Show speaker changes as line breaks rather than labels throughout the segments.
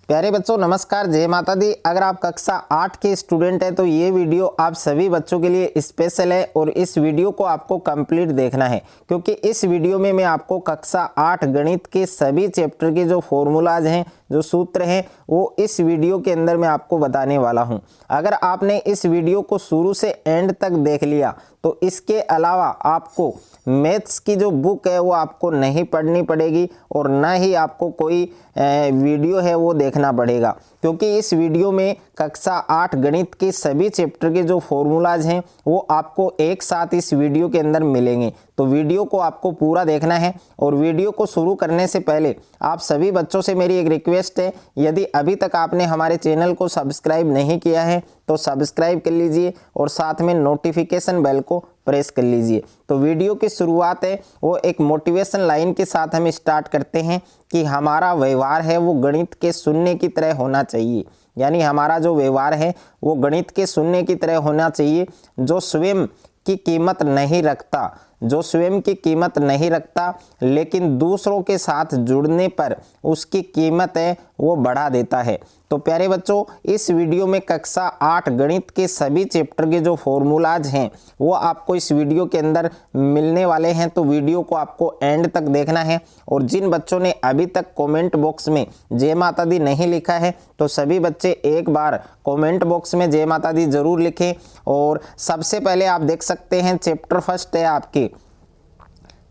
प्यारे बच्चों नमस्कार, जय माता दी। अगर आप कक्षा 8 के स्टूडेंट हैं तो ये वीडियो आप सभी बच्चों के लिए स्पेशल है और इस वीडियो को आपको कंप्लीट देखना है, क्योंकि इस वीडियो में मैं आपको कक्षा 8 गणित के सभी चैप्टर के जो फॉर्मूलाज हैं, जो सूत्र हैं, वो इस वीडियो के अंदर मैं आपको बताने वाला हूं। अगर आपने इस वीडियो को शुरू से एंड तक देख लिया तो इसके अलावा आपको मैथ्स की जो बुक है वो आपको नहीं पढ़नी पड़ेगी और ना ही आपको कोई वीडियो है वो देखना पड़ेगा, क्योंकि इस वीडियो में कक्षा 8 गणित के सभी चैप्टर के जो फॉर्मूलाज हैं वो आपको एक साथ इस वीडियो के अंदर मिलेंगे। तो वीडियो को आपको पूरा देखना है और वीडियो को शुरू करने से पहले आप सभी बच्चों से मेरी एक रिक्वेस्ट है, यदि अभी तक आपने हमारे चैनल को सब्सक्राइब नहीं किया है तो सब्सक्राइब कर लीजिए और साथ में नोटिफिकेशन बेल को प्रेस कर लीजिए। तो वीडियो की शुरुआत है वो एक मोटिवेशन लाइन के साथ हम स्टार्ट करते हैं कि हमारा व्यवहार है वो गणित के शून्य की तरह होना चाहिए। यानी हमारा जो व्यवहार है वो गणित के शून्य की तरह होना चाहिए, जो स्वयं की कीमत नहीं रखता, जो स्वयं की कीमत नहीं रखता लेकिन दूसरों के साथ जुड़ने पर उसकी कीमत है वो बढ़ा देता है। तो प्यारे बच्चों, इस वीडियो में कक्षा 8 गणित के सभी चैप्टर के जो फॉर्मूलाज हैं वो आपको इस वीडियो के अंदर मिलने वाले हैं। तो वीडियो को आपको एंड तक देखना है और जिन बच्चों ने अभी तक कमेंट बॉक्स में जय माता दी नहीं लिखा है तो सभी बच्चे एक बार कमेंट बॉक्स में जय माता दी जरूर लिखें। और सबसे पहले आप देख सकते हैं चैप्टर फर्स्ट है आपके,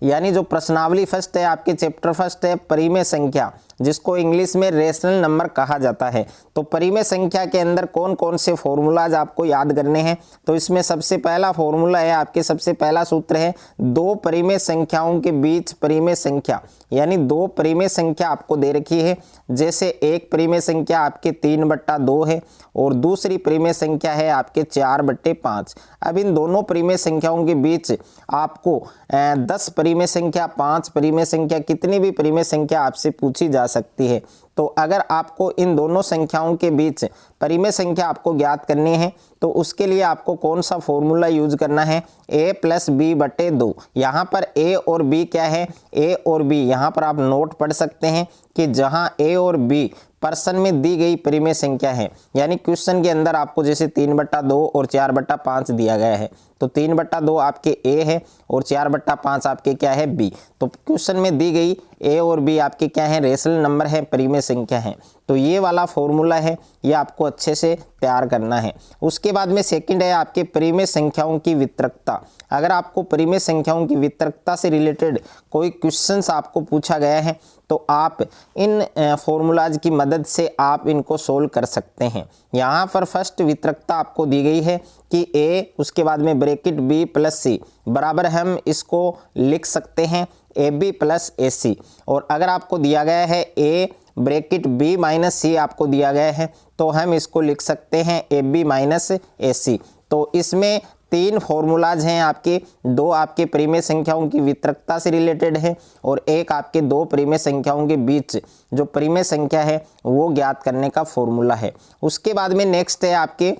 यानी जो प्रश्नावली फर्स्ट है आपके, चैप्टर फर्स्ट है परिमेय संख्या, जिसको इंग्लिश में रेशनल नंबर कहा जाता है। तो परिमेय संख्या के अंदर कौन कौन से फॉर्मूलाज आपको याद करने हैं, तो इसमें सबसे पहला फॉर्मूला है आपके, सबसे पहला सूत्र है दो परिमेय संख्याओं के बीच परिमेय संख्या। यानी दो परिमेय संख्या आपको दे रखी है, जैसे एक परिमेय संख्या आपके 3/2 है और दूसरी परिमेय संख्या है आपके 4/5। अब इन दोनों परिमेय संख्याओं के बीच आपको 10 परिमेय संख्या, 5 परिमेय संख्या, कितनी भी परिमेय संख्या आपसे पूछी जा सकती है। तो अगर आपको इन दोनों संख्याओं के बीच परिमेय संख्या आपको ज्ञात करनी है तो उसके लिए आपको कौन सा फॉर्मूला यूज करना है, a+b/2। यहाँ पर a और b क्या है, a और b यहाँ पर आप नोट पढ़ सकते हैं कि जहाँ a और b पर्सन में दी गई परिमेय संख्या है। यानी क्वेश्चन के अंदर आपको जैसे 3/2 और 4/5 दिया गया है, तो 3/2 आपके a है और 4/5 आपके क्या है b। तो क्वेश्चन में दी गई a और b आपके क्या है, रेशनल नंबर है, परिमेय संख्या है। तो ये वाला फॉर्मूला है, ये आपको अच्छे से तैयार करना है। उसके बाद में सेकंड है आपके परिमेय संख्याओं की वितरकता। अगर आपको परिमेय संख्याओं की वितरकता से रिलेटेड कोई क्वेश्चंस आपको पूछा गया है तो आप इन फॉर्मूलाज की मदद से आप इनको सोल्व कर सकते हैं। यहाँ पर फर्स्ट वितरकता आपको दी गई है कि a, उसके बाद में ब्रैकेट b+c बराबर हम इसको लिख सकते हैं ab + ac। और अगर आपको दिया गया है a ब्रैकेट b-c आपको दिया गया है तो हम इसको लिख सकते हैं ab - ac। तो इसमें 3 फॉर्मूलाज हैं आपके, 2 आपके परिमेय संख्याओं की वितरकता से रिलेटेड है और एक आपके 2 परिमेय संख्याओं के बीच जो परिमेय संख्या है वो ज्ञात करने का फॉर्मूला है। उसके बाद में नेक्स्ट है आपके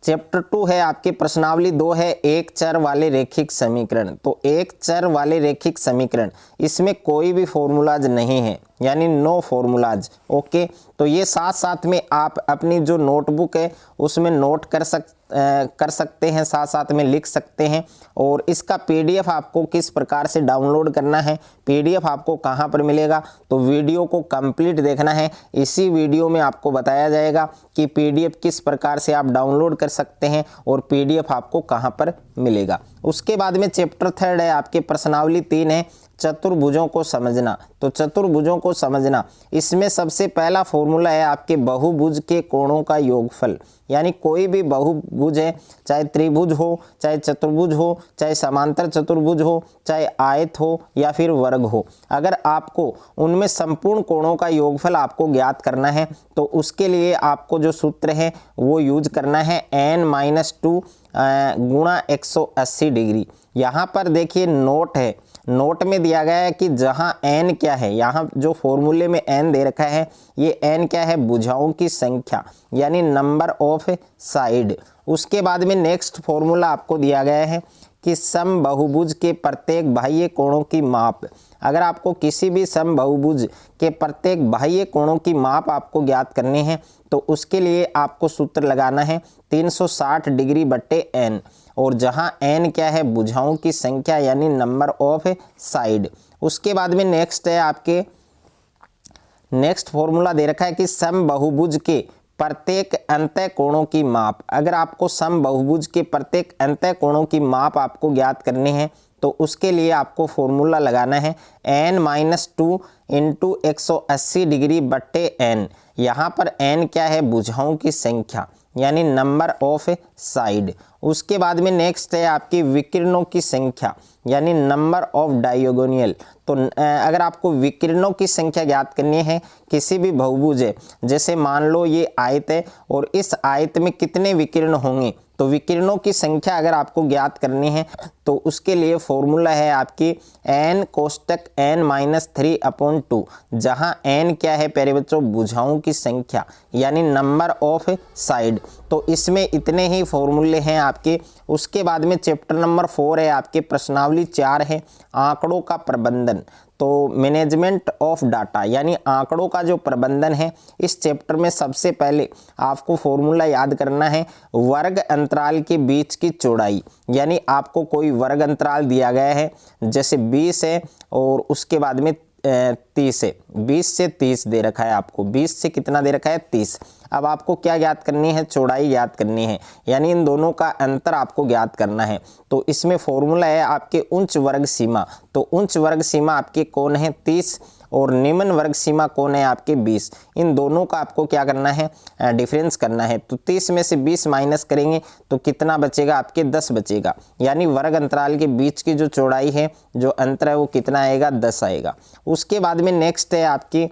चैप्टर 2 है आपके, प्रश्नावली 2 है एक चर वाले रैखिक समीकरण। तो एक चर वाले रैखिक समीकरण, इसमें कोई भी फॉर्मूलाज नहीं है, यानी नो फॉर्मूलाज। ओके, तो ये साथ साथ में आप अपनी जो नोटबुक है उसमें नोट कर सकते हैं, साथ साथ में लिख सकते हैं। और इसका पीडीएफ आपको किस प्रकार से डाउनलोड करना है, पीडीएफ आपको कहाँ पर मिलेगा, तो वीडियो को कंप्लीट देखना है। इसी वीडियो में आपको बताया जाएगा कि पीडीएफ किस प्रकार से आप डाउनलोड कर सकते हैं और पीडीएफ आपको कहाँ पर मिलेगा। उसके बाद में चैप्टर 3 है आपके, प्रश्नावली 3 है चतुर्भुजों को समझना। तो चतुर्भुजों को समझना, इसमें सबसे पहला फॉर्मूला है आपके बहुभुज के कोणों का योगफल। यानी कोई भी बहुभुज है, चाहे त्रिभुज हो, चाहे चतुर्भुज हो, चाहे समांतर चतुर्भुज हो, चाहे आयत हो या फिर वर्ग हो, अगर आपको उनमें संपूर्ण कोणों का योगफल आपको ज्ञात करना है तो उसके लिए आपको जो सूत्र है वो यूज करना है n-2 गुणा 180 डिग्री। यहाँ पर देखिए नोट है, नोट में दिया गया है कि जहाँ n क्या है, यहाँ जो फॉर्मूले में n दे रखा है ये n क्या है, भुजाओं की संख्या, यानी नंबर ऑफ साइड। उसके बाद में नेक्स्ट फॉर्मूला आपको दिया गया है कि समबाहुभुज के प्रत्येक बाह्य कोणों की माप। अगर आपको किसी भी समबाहुभुज के प्रत्येक बाह्य कोणों की माप आपको ज्ञात करनी है तो उसके लिए आपको सूत्र लगाना है 360 डिग्री बट्टे n, और जहां n क्या है, भुजाओं की संख्या यानी नंबर ऑफ साइड। उसके बाद में नेक्स्ट है आपके नेक्स्ट फॉर्मूला दे रखा है कि समबाहुभुज के प्रत्येक अंतः कोणों की माप। अगर आपको समबाहुभुज के प्रत्येक अंतः कोणों की माप आपको ज्ञात करनी है तो उसके लिए आपको फॉर्मूला लगाना है n-2 इंटू 180 डिग्री बट्टे n। यहाँ पर n क्या है, भुजाओं की संख्या यानी नंबर ऑफ साइड। उसके बाद में नेक्स्ट है आपकी विकिरणों की संख्या यानी नंबर ऑफ डायगोनल। तो अगर आपको विकिरणों की संख्या ज्ञात करनी है किसी भी बहुभुज है, जैसे मान लो ये आयत है और इस आयत में कितने विकिरण होंगे, तो विकिरणों की संख्या अगर आपको ज्ञात करनी है तो उसके लिए फॉर्मूला है आपकी n कोष्टक n-3/2, जहां n क्या है प्यारे बच्चों, भुजाओं की संख्या यानी नंबर ऑफ साइड। तो इसमें इतने ही फॉर्मूले हैं आपके। उसके बाद में चैप्टर नंबर 4 है आपके, प्रश्नावली 4 है आंकड़ों का प्रबंधन। तो मैनेजमेंट ऑफ डाटा यानी आंकड़ों का जो प्रबंधन है, इस चैप्टर में सबसे पहले आपको फॉर्मूला याद करना है वर्ग अंतराल के बीच की चौड़ाई। यानी आपको कोई वर्ग अंतराल दिया गया है, जैसे 20 है और उसके बाद में 30 है, 20 से 30 दे रखा है आपको, 20 से कितना दे रखा है, 30। अब आपको क्या ज्ञात करनी है, चौड़ाई ज्ञात करनी है, यानी इन दोनों का अंतर आपको ज्ञात करना है। तो इसमें फॉर्मूला है आपके उच्च वर्ग सीमा। तो उच्च वर्ग सीमा आपके कौन है, 30, और निम्न वर्ग सीमा कौन है आपके 20। इन दोनों का आपको क्या करना है, डिफरेंस करना है। तो 30 में से 20 माइनस करेंगे तो कितना बचेगा आपके, 10 बचेगा। यानी वर्ग अंतराल के बीच की जो चौड़ाई है, जो अंतर है, वो कितना आएगा, 10 आएगा। उसके बाद में नेक्स्ट है आपकी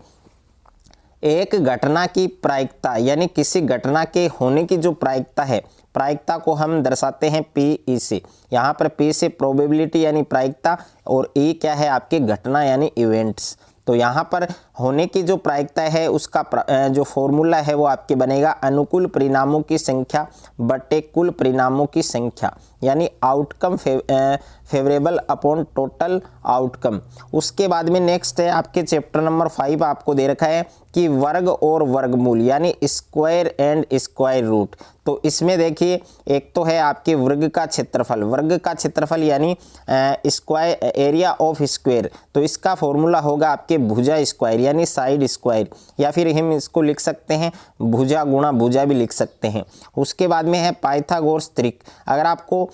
एक घटना की प्रायिकता, यानी किसी घटना के होने की जो प्रायिकता है, प्रायिकता को हम दर्शाते हैं P से। यहाँ पर P से प्रोबेबिलिटी यानी प्रायिकता, और E क्या है आपके घटना यानी इवेंट्स। तो यहाँ पर होने की जो प्रायिकता है उसका जो फॉर्मूला है वो आपके बनेगा अनुकूल परिणामों की संख्या बटे कुल परिणामों की संख्या, यानी outcome favourable upon total outcome. उसके बाद में नेक्स्ट है आपके चैप्टर नंबर 5 आपको दे रखा है कि वर्ग और वर्गमूल यानी स्क्वायर एंड स्क्वायर रूट। तो इसमें देखिए एक तो है आपके वर्ग का क्षेत्रफल, वर्ग का क्षेत्रफल यानी स्क्वायर एरिया ऑफ स्क्वायर। तो इसका फॉर्मूला होगा आपके भुजा स्क्वायर यानी साइड स्क्वायर, या फिर हम इसको लिख सकते हैं भुजा गुणा भुजा भी लिख सकते हैं। उसके बाद में है पाइथागोरस त्रिक। अगर आपको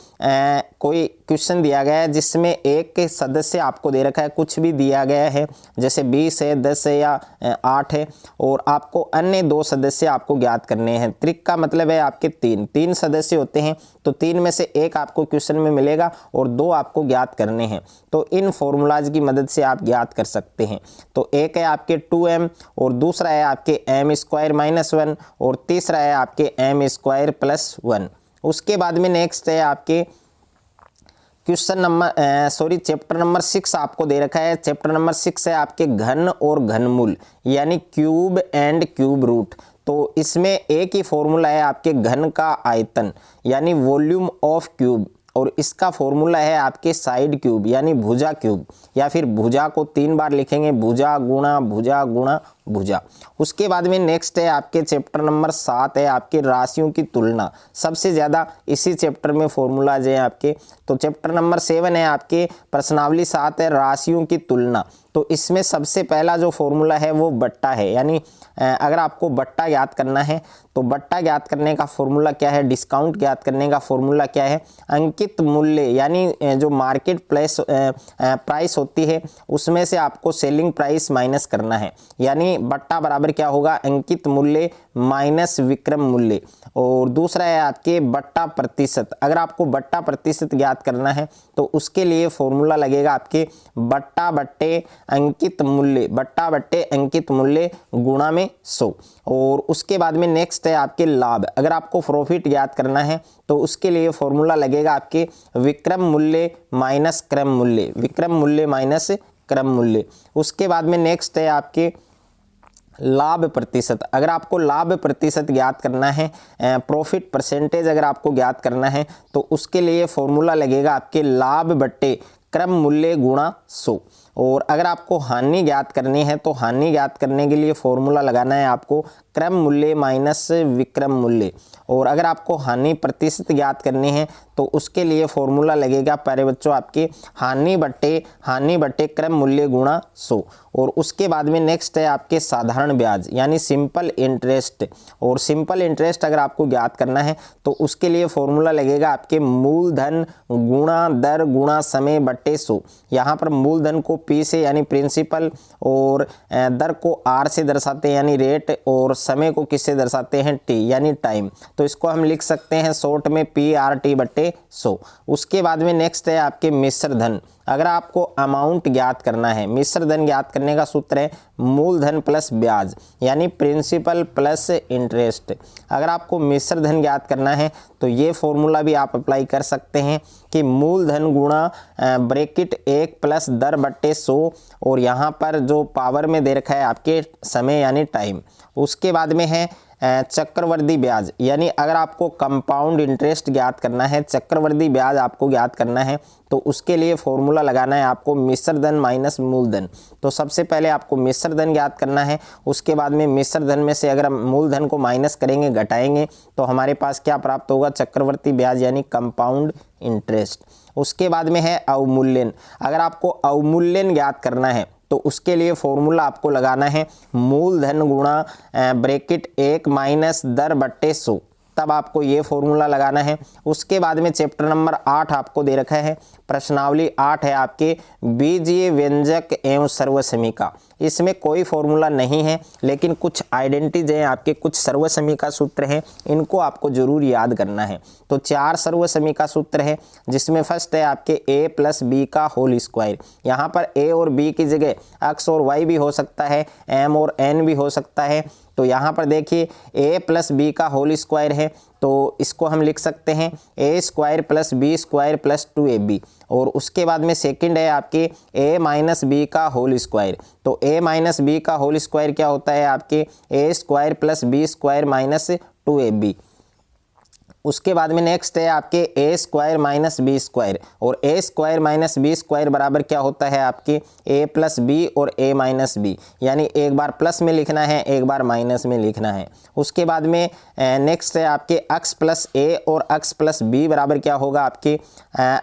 कोई क्वेश्चन दिया गया है जिसमें एक सदस्य आपको दे रखा है, कुछ भी दिया गया है, जैसे 20 है, 10 है या 8 है, और आपको अन्य 2 सदस्य आपको ज्ञात करने हैं। त्रिक का मतलब है आपके 3 सदस्य होते हैं, तो 3 में से एक आपको क्वेश्चन में मिलेगा और 2 आपको ज्ञात करने हैं। तो इन फॉर्मूलाज की मदद से आप ज्ञात कर सकते हैं। तो एक है आपके 2m और दूसरा है आपके m² - 1 और तीसरा है आपके m² + 1। उसके बाद में नेक्स्ट है आपके चैप्टर नंबर 6 आपको दे रखा है। चैप्टर नंबर 6 है आपके घन और घनमूल यानी क्यूब एंड क्यूब रूट। तो इसमें एक ही फॉर्मूला है आपके घन का आयतन यानी वॉल्यूम ऑफ क्यूब, और इसका फॉर्मूला है आपके साइड क्यूब यानी भुजा क्यूब, या फिर भुजा को 3 बार लिखेंगे, भुजा गुणा भुजा गुणा भुजा। उसके बाद में नेक्स्ट है आपके चैप्टर नंबर 7 है आपके राशियों की तुलना। सबसे ज़्यादा इसी चैप्टर में फॉर्मूलाज हैं आपके। तो चैप्टर नंबर 7 है आपके, प्रश्नावली 7 है राशियों की तुलना। तो इसमें सबसे पहला जो फॉर्मूला है वो बट्टा है, यानी अगर आपको बट्टा ज्ञात करना है तो बट्टा ज्ञात करने का फॉर्मूला क्या है, डिस्काउंट ज्ञात करने का फॉर्मूला क्या है, अंकित मूल्य यानी जो मार्केट प्राइस होती है उसमें से आपको सेलिंग प्राइस माइनस करना है, यानी बट्टा बराबर क्या होगा, अंकित मूल्य माइनस विक्रम मूल्य। और दूसरा है आपके बट्टा प्रतिशत। अगर आपको बट्टा प्रतिशत ज्ञात करना है तो उसके लिए फॉर्मूला लगेगा आपके बट्टा बट्टे अंकित मूल्य, बट्टा बट्टे अंकित मूल्य गुणा में 100। और उसके बाद में नेक्स्ट है आपके लाभ। अगर आपको प्रॉफिट ज्ञात करना है तो उसके लिए फॉर्मूला लगेगा आपके विक्रम मूल्य माइनस क्रम मूल्य, विक्रम मूल्य माइनस क्रम मूल्य। उसके बाद में नेक्स्ट है आपके लाभ प्रतिशत, अगर आपको लाभ प्रतिशत ज्ञात करना है, प्रॉफिट परसेंटेज अगर आपको ज्ञात करना है, तो उसके लिए फॉर्मूला लगेगा आपके लाभ बट्टे क्रम मूल्य गुणा 100। और अगर आपको हानि ज्ञात करनी है तो हानि ज्ञात करने के लिए फॉर्मूला लगाना है आपको क्रम मूल्य माइनस विक्रम मूल्य। और अगर आपको हानि प्रतिशत ज्ञात करनी है तो उसके लिए फॉर्मूला लगेगा प्यारे बच्चों आपके हानि बट्टे क्रम मूल्य गुणा 100। और उसके बाद में नेक्स्ट है आपके साधारण ब्याज यानी सिंपल इंटरेस्ट। और सिंपल इंटरेस्ट अगर आपको ज्ञात करना है तो उसके लिए फॉर्मूला लगेगा आपके मूलधन गुणा दर गुणा समय बट्टे 100। यहाँ पर मूलधन को P से यानी प्रिंसिपल और दर को R से दर्शाते हैं यानी रेट, और समय को किससे दर्शाते हैं T यानी टाइम। तो इसको हम लिख सकते हैं शॉर्ट में PRT बट्टे 100। उसके बाद में नेक्स्ट है आपके मिश्र धन। अगर आपको अमाउंट ज्ञात करना है, मिश्र धन ज्ञात करने का सूत्र है मूलधन प्लस ब्याज यानी प्रिंसिपल प्लस इंटरेस्ट। अगर आपको मिश्र धन ज्ञात करना है तो ये फॉर्मूला भी आप अप्लाई कर सकते हैं कि मूलधन गुणा ब्रैकेट 1 प्लस दर बट्टे 100, और यहाँ पर जो पावर में दे रखा है आपके समय यानी टाइम। उसके बाद में है चक्रवर्ती ब्याज यानी अगर आपको कंपाउंड इंटरेस्ट ज्ञात करना है, चक्रवर्ती ब्याज आपको ज्ञात करना है, तो उसके लिए फॉर्मूला लगाना है आपको मिश्र धन माइनस मूलधन। तो सबसे पहले आपको मिश्र धन ज्ञात करना है, उसके बाद में मिश्र धन में से अगर हम मूलधन को माइनस करेंगे, घटाएंगे, तो हमारे पास क्या प्राप्त होगा, चक्रवर्ती ब्याज यानी कंपाउंड इंटरेस्ट। उसके बाद में है अवमूल्यन। अगर आपको अवमूल्यन ज्ञात करना है तो उसके लिए फॉर्मूला आपको लगाना है मूलधन गुणा ब्रैकेट 1 माइनस दर बट्टे 100, तब आपको ये फॉर्मूला लगाना है। उसके बाद में चैप्टर नंबर 8 आपको दे रखा है, प्रश्नावली 8 है आपके बीजीय व्यंजक एवं सर्वसमीका। इसमें कोई फॉर्मूला नहीं है, लेकिन कुछ आइडेंटिटीज हैं आपके, कुछ सर्वसमीका सूत्र हैं, इनको आपको जरूर याद करना है। तो 4 सर्वसमीका सूत्र है, जिसमें फर्स्ट है आपके a प्लस बी का होल स्क्वायर। यहाँ पर a और b की जगह x और y भी हो सकता है, m और n भी हो सकता है। तो यहाँ पर देखिए a प्लस बी का होल स्क्वायर है, तो इसको हम लिख सकते हैं a square plus B square plus 2ab। और उसके बाद में सेकंड है आपके a माइनस बी का होल स्क्वायर। तो a माइनस बी का होल स्क्वायर क्या होता है आपके a square plus B square minus 2ab। उसके बाद में नेक्स्ट है आपके a square minus B square, और a square minus B square बराबर क्या होता है आपके a प्लस बी और a माइनस बी, यानी एक बार प्लस में लिखना है, एक बार माइनस में लिखना है। उसके बाद में नेक्स्ट है आपके x प्लस a और x प्लस b बराबर क्या होगा आपके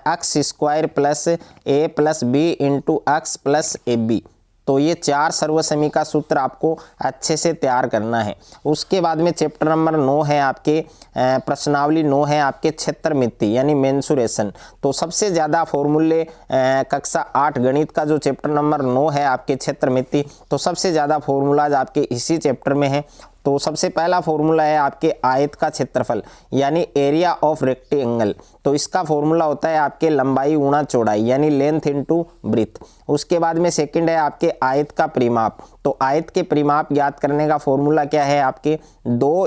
x square plus a plus B into x plus ab। तो ये 4 सर्वसमीका सूत्र आपको अच्छे से तैयार करना है। उसके बाद में चैप्टर नंबर 9 है आपके प्रश्नावली 9 है आपके क्षेत्रमिति यानी मेंसुरेशन। तो सबसे ज़्यादा फॉर्मूले कक्षा 8 गणित का जो चैप्टर नंबर 9 है आपके क्षेत्रमिति, तो सबसे ज़्यादा फॉर्मूलाज आपके इसी चैप्टर में है। तो सबसे पहला फॉर्मूला है आपके आयत का क्षेत्रफल यानी एरिया ऑफ रेक्टेंगल। तो इसका फॉर्मूला होता है आपके लंबाई गुणा चौड़ाई यानी लेंथ इनटू ब्रीथ। उसके बाद में सेकंड है आपके आयत का परिमाप। तो आयत के परिमाप ज्ञात करने का फॉर्मूला क्या है आपके 2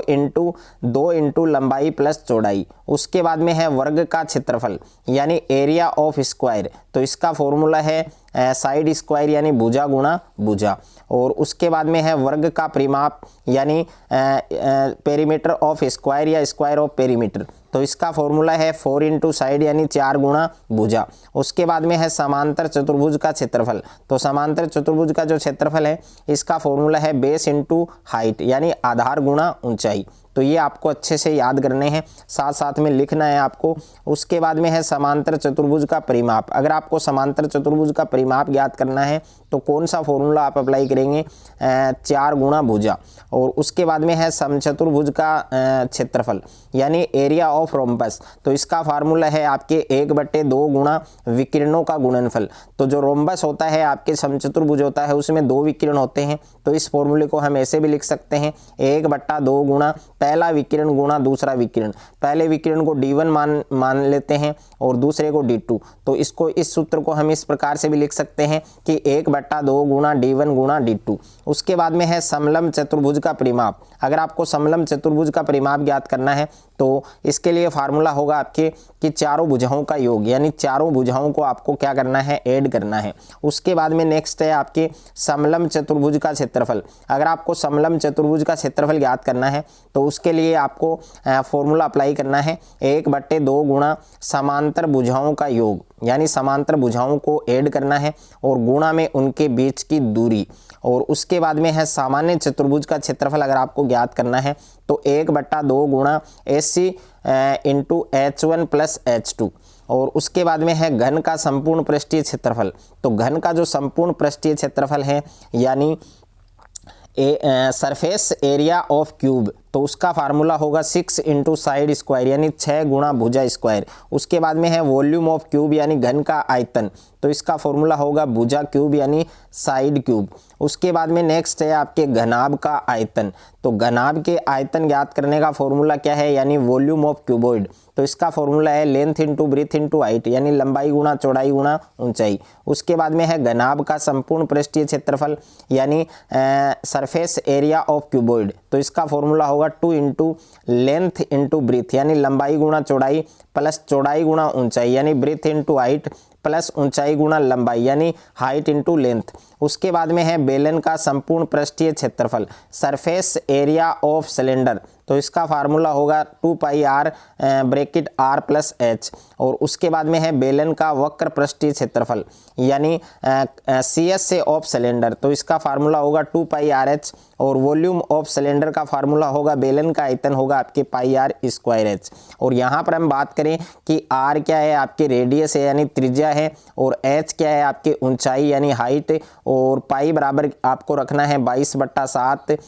इंटू लंबाई प्लस चौड़ाई। उसके बाद में है वर्ग का क्षेत्रफल यानी एरिया ऑफ स्क्वायर। तो इसका फॉर्मूला है साइड स्क्वायर यानी भुजा गुणा भुजा। और उसके बाद में है वर्ग का परिमाप यानी पेरीमीटर ऑफ स्क्वायर या स्क्वायर ऑफ पेरीमीटर। तो इसका फॉर्मूला है 4 इंटू साइड यानी 4 गुणा भुजा। उसके बाद में है समांतर चतुर्भुज का क्षेत्रफल। तो समांतर चतुर्भुज का जो क्षेत्रफल है इसका फॉर्मूला है बेस इंटू हाइट यानी आधार गुणा ऊंचाई। तो ये आपको अच्छे से याद करने हैं, साथ साथ में लिखना है आपको। उसके बाद में है समांतर चतुर्भुज का परिमाप। अगर आपको समांतर चतुर्भुज का परिमाप ज्ञात करना है तो कौन सा फॉर्मूला आप अप्लाई करेंगे 4 गुणा भुजा। और उसके बाद में है समचतुर्भुज का क्षेत्रफल यानी एरिया ऑफ रोम्बस। तो इसका फार्मूला है आपके 1/2 गुणा विकिरणों का गुणनफल। तो जो रोम्बस होता है आपके समचतुर्भुज होता है उसमें 2 विकिरण होते हैं। तो इस फॉर्मूले को हम ऐसे भी लिख सकते हैं 1/2 गुणा पहला विकिरण गुणा दूसरा विकिरण। पहले विकिरण को D1 मान लेते हैं और दूसरे को D2। तो इसको इस सूत्र को हम इस प्रकार से भी लिख सकते हैं कि 1/2 गुणा D1 गुणा D2। उसके बाद में है समलंब चतुर्भुज का परिमाप। अगर आपको समलंब चतुर्भुज का परिमाप ज्ञात करना है तो इसके लिए फार्मूला होगा आपके कि चारों भुजाओं का योग, यानी चारों भुजाओं को आपको क्या करना है, ऐड करना है। उसके बाद में नेक्स्ट है आपके समलंब चतुर्भुज का क्षेत्रफल। अगर आपको समलंब चतुर्भुज का क्षेत्रफल ज्ञात करना है तो उसके लिए आपको फॉर्मूला अप्लाई करना है 1/2 गुणा समांतर भुजाओं का योग, यानी समांतर भुजाओं को ऐड करना है और गुणा में उनके बीच की दूरी। और उसके बाद में है सामान्य चतुर्भुज का क्षेत्रफल अगर आपको ज्ञात करना है तो 1/2 गुणा AC into H1 plus H2। और उसके बाद में है घन का संपूर्ण पृष्ठीय क्षेत्रफल। तो घन का जो संपूर्ण पृष्ठीय क्षेत्रफल है यानी सरफेस एरिया ऑफ क्यूब, तो उसका फार्मूला होगा 6 इंटू साइड स्क्वायर, यानी 6 गुणा भुजा स्क्वायर। उसके बाद में है वॉल्यूम ऑफ क्यूब यानी घन का आयतन, तो इसका फॉर्मूला होगा भुजा क्यूब यानी साइड क्यूब। उसके बाद में नेक्स्ट है आपके घनाभ का आयतन। तो घनाभ के आयतन ज्ञात करने का फॉर्मूला क्या है, यानी वॉल्यूम ऑफ क्यूबॉइड। तो इसका फॉर्मूला है length into breadth into height, यानी लंबाई गुणा चौड़ाई गुणा ऊंचाई। उसके बाद में है घनाभ का संपूर्ण पृष्ठीय क्षेत्रफल यानी सरफेस एरिया ऑफ क्यूबॉइड। तो इसका फॉर्मूला होगा 2 इंटू लेंथ इंटू ब्रीथ, यानी लंबाई गुणा चौड़ाई प्लस चौड़ाई गुणा ऊंचाई, यानी ब्रीथ इंटू हाइट प्लस ऊंचाई गुणा लंबाई, यानी हाइट इंटू लेंथ। उसके बाद में है बेलन का संपूर्ण पृष्ठीय क्षेत्रफल, सरफेस एरिया ऑफ सिलेंडर। तो इसका फार्मूला होगा 2 पाई r bracket r plus h। और उसके बाद में है बेलन का वक्र पृष्ठीय क्षेत्रफल यानी CS से ऑफ सिलेंडर। तो इसका फार्मूला होगा 2 पाई RH। और वॉल्यूम ऑफ सिलेंडर का फार्मूला होगा बेलन का आयतन होगा आपके पाई r स्क्वायर h। और यहाँ पर हम बात करें कि r क्या है आपके रेडियस है यानी त्रिज्या है, और h क्या है आपके ऊंचाई यानी हाइट, और पाई बराबर आपको रखना है 22/7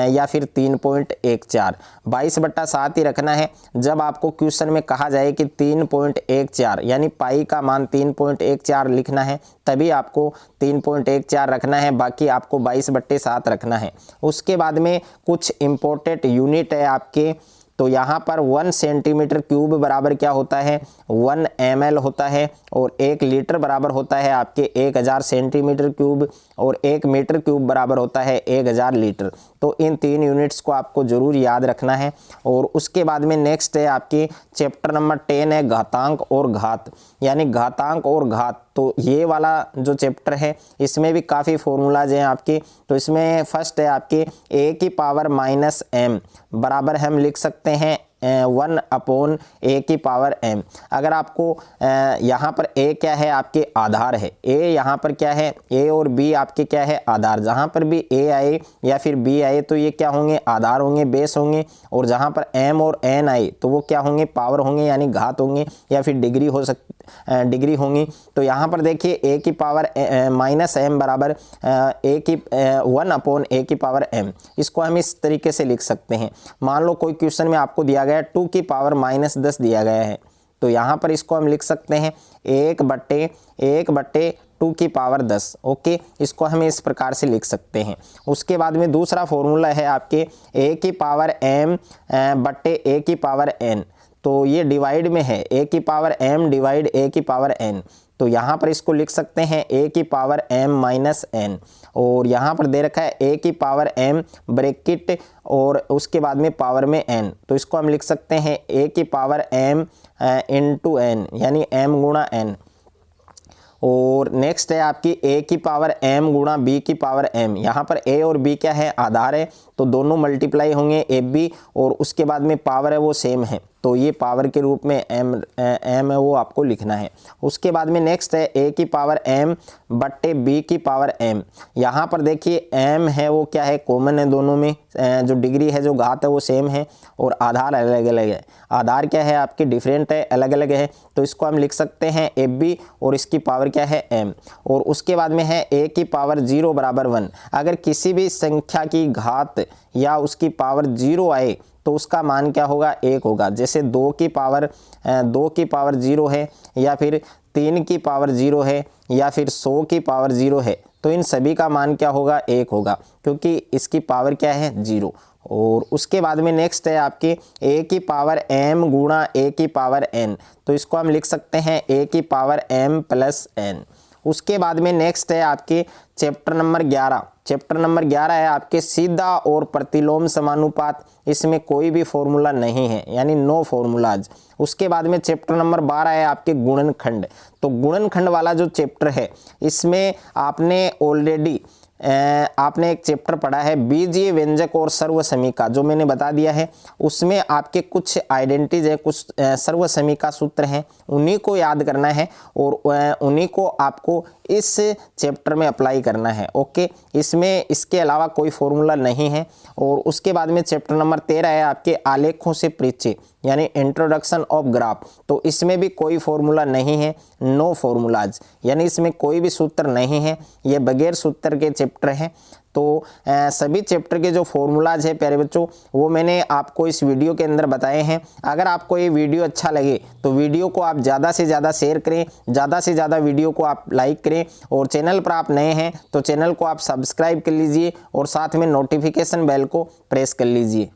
या फिर 3.14। 22/7 ही रखना है। जब आपको क्वेश्चन में कहा जाए कि 3.14 यानी पाई का मान 3.14 लिखना है तभी आपको 3.14 रखना है, बाकी आपको 22/7 रखना है। उसके बाद में कुछ इंपॉर्टेंट यूनिट है आपके। तो यहाँ पर 1 सेंटीमीटर क्यूब बराबर क्या होता है, 1 ml होता है, और 1 लीटर बराबर होता है आपके 1000 सेंटीमीटर क्यूब, और 1 मीटर क्यूब बराबर होता है 1000 लीटर। तो इन 3 यूनिट्स को आपको जरूर याद रखना है। और उसके बाद में नेक्स्ट है आपके चैप्टर नंबर 10 है घातांक और घात, यानी घातांक और घात। तो ये वाला जो चैप्टर है इसमें भी काफ़ी फॉर्मूलाज हैं आपके। तो इसमें फर्स्ट है आपके a⁻m बराबर हम लिख सकते हैं 1/a⁻m। अगर आपको यहाँ पर a क्या है आपके आधार है, a यहाँ पर क्या है, a और b आपके क्या है आधार। जहाँ पर भी a आए या फिर b आए तो ये क्या होंगे, आधार होंगे, बेस होंगे। और जहाँ पर m और n आए तो वो क्या होंगे, पावर होंगे यानी घात होंगे, या फिर डिग्री होंगी। तो यहाँ पर देखिए a⁻m बराबर 1/a⁻m। इसको हम इस तरीके से लिख सकते हैं। मान लो कोई क्वेश्चन में आपको दिया गया 2⁻−10 दिया गया है, तो यहाँ पर इसको हम लिख सकते हैं 1/2⁻10। ओके, इसको हम इस प्रकार से लिख सकते हैं। उसके बाद में दूसरा फॉर्मूला है आपके a⁻m/a⁻n। तो ये डिवाइड में है a⁻m डिवाइड a⁻n। तो यहाँ पर इसको लिख सकते हैं a⁻m-n, और यहाँ पर दे रखा है a⁻m ब्रैकेट और उसके बाद में पावर में n। तो इसको हम लिख सकते हैं a⁻m इंटू n यानी m गुणा n। और नेक्स्ट है आपकी a⁻m गुणा b⁻m। यहाँ पर a और b क्या है, आधार है, तो दोनों मल्टीप्लाई होंगे ab, और उसके बाद में पावर है वो सेम है, तो ये पावर के रूप में m है वो आपको लिखना है। उसके बाद में नेक्स्ट है a⁻m/b⁻m। यहाँ पर देखिए m है वो क्या है, कॉमन है दोनों में, जो डिग्री है जो घात है वो सेम है, और आधार अलग अलग है। आधार क्या है आपके डिफरेंट है, अलग अलग है, तो इसको हम लिख सकते हैं ab और इसकी पावर क्या है m। और उसके बाद में है a⁻0 बराबर 1। अगर किसी भी संख्या की घात या उसकी पावर 0 आए तो उसका मान क्या होगा, 1 होगा। जैसे 2 की पावर 0 है, या फिर 3 की पावर 0 है, या फिर 100 की पावर 0 है, तो इन सभी का मान क्या होगा, 1 होगा, क्योंकि इसकी पावर क्या है 0। और उसके बाद में नेक्स्ट है आपके a⁻m गुणा a⁻n। तो इसको हम लिख सकते हैं a⁻m + n। उसके बाद में नेक्स्ट है आपके चैप्टर नंबर 11। चैप्टर नंबर 11 है आपके सीधा और प्रतिलोम समानुपात। इसमें कोई भी फॉर्मूला नहीं है, यानी नो फॉर्मूलाज। उसके बाद में चैप्टर नंबर 12 है आपके गुणनखंड। तो गुणनखंड वाला जो चैप्टर है इसमें आपने ऑलरेडी आपने एक चैप्टर पढ़ा है बीजीय व्यंजक और सर्वसमीका, जो मैंने बता दिया है। उसमें आपके कुछ आइडेंटिटीज है, कुछ सर्वसमीका सूत्र हैं, उन्हीं को याद करना है और उन्हीं को आपको इस चैप्टर में अप्लाई करना है। ओके, इसमें इसके अलावा कोई फॉर्मूला नहीं है। और उसके बाद में चैप्टर नंबर 13 है आपके आलेखों से परिचय, यानी इंट्रोडक्शन ऑफ ग्राफ। तो इसमें भी कोई फॉर्मूला नहीं है, नो फॉर्मूलाज, यानी इसमें कोई भी सूत्र नहीं है, ये बगैर सूत्र के चैप्टर हैं। तो सभी चैप्टर के जो फॉर्मूलाज है प्यारे बच्चों वो मैंने आपको इस वीडियो के अंदर बताए हैं। अगर आपको ये वीडियो अच्छा लगे तो वीडियो को आप ज़्यादा से ज़्यादा शेयर करें, ज़्यादा से ज़्यादा वीडियो को आप लाइक करें, और चैनल पर आप नए हैं तो चैनल को आप सब्सक्राइब कर लीजिए और साथ में नोटिफिकेशन बेल को प्रेस कर लीजिए।